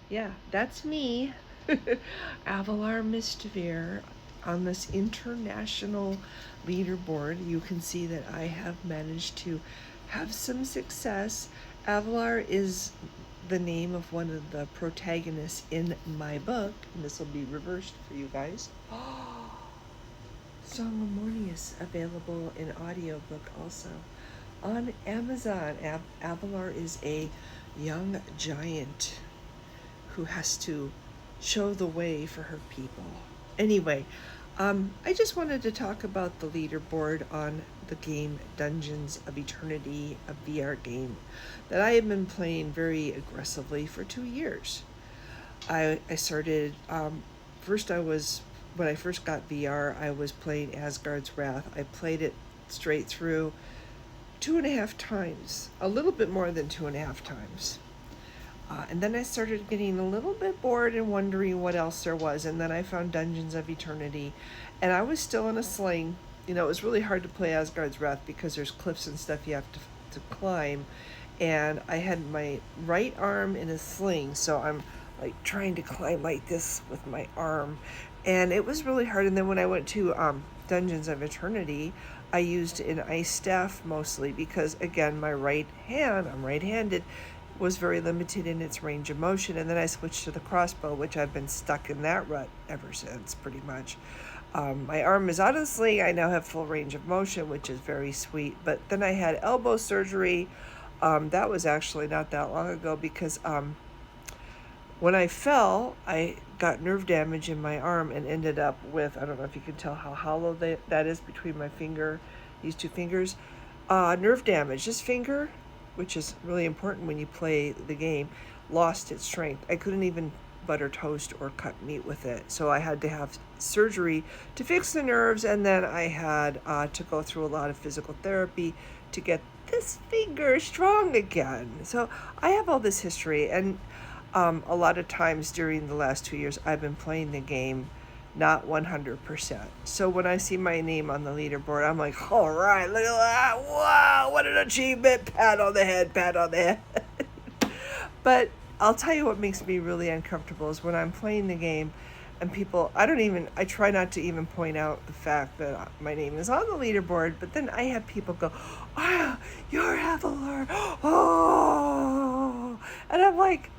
Yeah, that's me, Avalar Mistvere. On this international leaderboard, you can see that I have managed to have some success. Avalar is the name of one of the protagonists in my book, and this will be reversed for you guys. Song of Morning is available in audiobook also on Amazon. Avalar is a young giant who has to show the way for her people. Anyway, I just wanted to talk about the leaderboard on the game Dungeons of Eternity, a VR game that I have been playing very aggressively for 2 years. I started, first I was, when I first got VR, I was playing Asgard's Wrath. I played it straight through 2.5 times, a little bit more than 2.5 times. And then I started getting a little bit bored and wondering what else there was. And then I found Dungeons of Eternity. And I was still in a sling. You know, it was really hard to play Asgard's Wrath because there's cliffs and stuff you have to climb. And I had my right arm in a sling. So I'm like trying to climb like this with my arm. And it was really hard. And then when I went to Dungeons of Eternity, I used an ice staff mostly because, again, my right hand, I'm right handed, was very limited in its range of motion. And then I switched to the crossbow, which I've been stuck in that rut ever since, pretty much. My arm is out of the sling. I now have full range of motion, which is very sweet. But then I had elbow surgery. That was actually not that long ago because when I fell, I got nerve damage in my arm and ended up with, I don't know if you can tell how hollow that is between my finger, these two fingers. Nerve damage. This finger, which is really important when you play the game, lost its strength. I couldn't even butter toast or cut meat with it. So I had to have surgery to fix the nerves, and then I had to go through a lot of physical therapy to get this finger strong again. So I have all this history, and a lot of times during the last 2 years, I've been playing the game not 100%. So when I see my name on the leaderboard, I'm like, all right, look at that. Wow, what an achievement. Pat on the head, pat on the head. But I'll tell you what makes me really uncomfortable is when I'm playing the game and people, I try not to even point out the fact that my name is on the leaderboard, but then I have people go, oh, you're Avalar. Oh. And I'm like,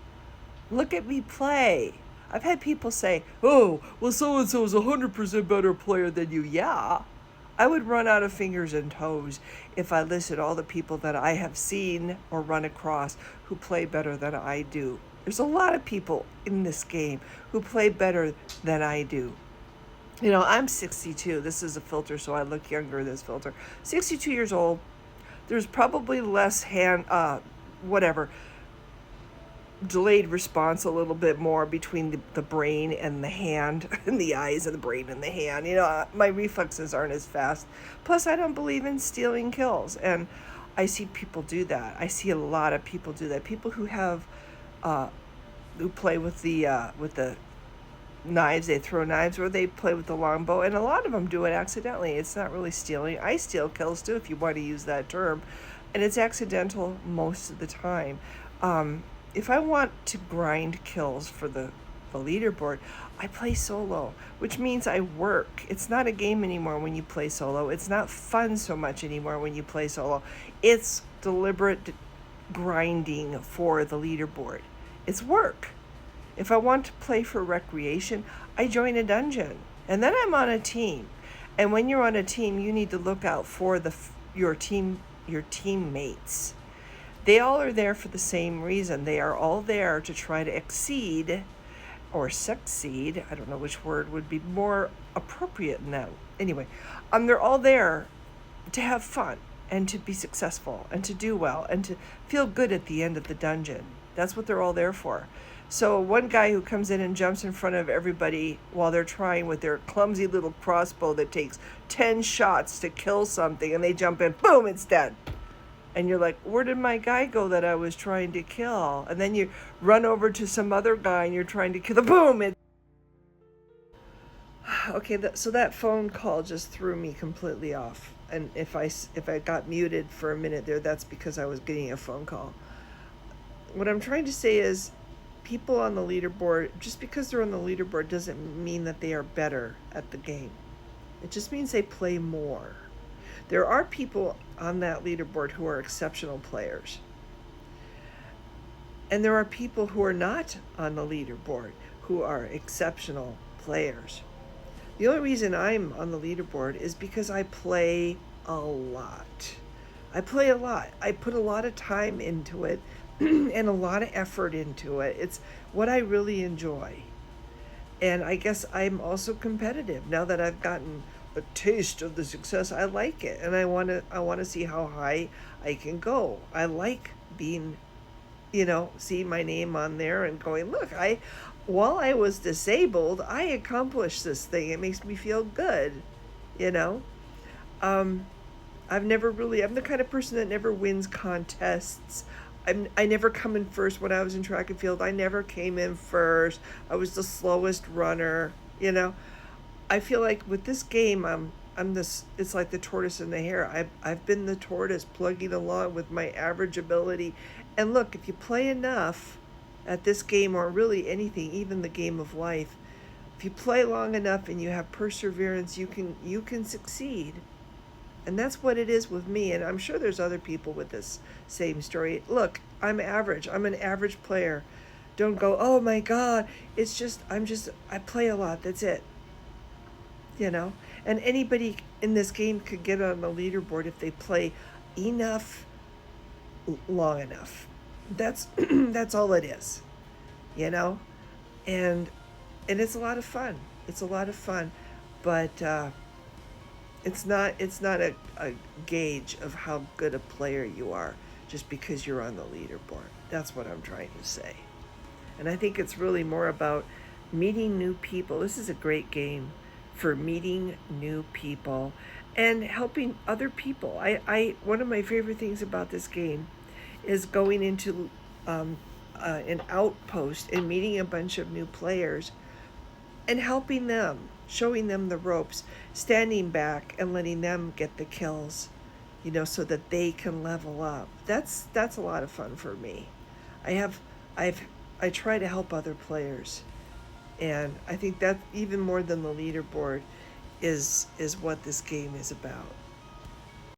look at me play. I've had people say, oh, well, so-and-so is 100% better player than you. Yeah. I would run out of fingers and toes if I listed all the people that I have seen or run across who play better than I do. There's a lot of people in this game who play better than I do. You know, I'm 62. This is a filter, so I look younger, this filter. 62 years old. There's probably less whatever, delayed response a little bit more between the brain and the hand and the eyes and the brain and the hand. You know, my reflexes aren't as fast. Plus, I don't believe in stealing kills. And I see people do that. I see a lot of people do that. People who have, who play with the knives, they throw knives, or they play with the longbow. And a lot of them do it accidentally. It's not really stealing. I steal kills too, if you want to use that term. And it's accidental most of the time. If I want to grind kills for the leaderboard, I play solo, which means I work. It's not a game anymore when you play solo. It's not fun so much anymore when you play solo. It's deliberate grinding for the leaderboard. It's work. If I want to play for recreation, I join a dungeon, and then I'm on a team. And when you're on a team, you need to look out for your teammates. They all are there for the same reason. They are all there to try to exceed or succeed. I don't know which word would be more appropriate in that. Anyway, they're all there to have fun and to be successful and to do well and to feel good at the end of the dungeon. That's what they're all there for. So one guy who comes in and jumps in front of everybody while they're trying with their clumsy little crossbow that takes 10 shots to kill something, and they jump in, boom, it's dead. And you're like, where did my guy go that I was trying to kill? And then you run over to some other guy and you're trying to kill the boom. Okay, so that phone call just threw me completely off. And if I got muted for a minute there, that's because I was getting a phone call. What I'm trying to say is people on the leaderboard, just because they're on the leaderboard doesn't mean that they are better at the game. It just means they play more. There are people on that leaderboard who are exceptional players. And there are people who are not on the leaderboard who are exceptional players. The only reason I'm on the leaderboard is because I play a lot. I play a lot. I put a lot of time into it and a lot of effort into it. It's what I really enjoy. And I guess I'm also competitive now that I've gotten a taste of the success. I like it, and I want to see how high I can go. I like being, seeing my name on there and going, look, I while I was disabled, I accomplished this thing. It makes me feel good, you know. Um, I'm the kind of person that never wins contests. I never come in first when I was in track and field. I never came in first. I was the slowest runner, you know. I feel like with this game, I'm this. It's like the tortoise and the hare. I've been the tortoise plugging along with my average ability, and look, if you play enough at this game or really anything, even the game of life, if you play long enough and you have perseverance, you can succeed. And that's what it is with me. And I'm sure there's other people with this same story. Look, I'm average. I'm an average player. Don't go, oh my God. I play a lot. That's it. You know? And anybody in this game could get on the leaderboard if they play enough, long enough. That's that's all it is. You know? And and it's a lot of fun. It's a lot of fun. But it's not a gauge of how good a player you are just because you're on the leaderboard. That's what I'm trying to say. And I think it's really more about meeting new people. This is a great game for meeting new people and helping other people. I one of my favorite things about this game is going into an outpost and meeting a bunch of new players and helping them, showing them the ropes, standing back and letting them get the kills, so that they can level up. That's a lot of fun for me. I have I've I try to help other players, and I think that even more than the leaderboard is what this game is about.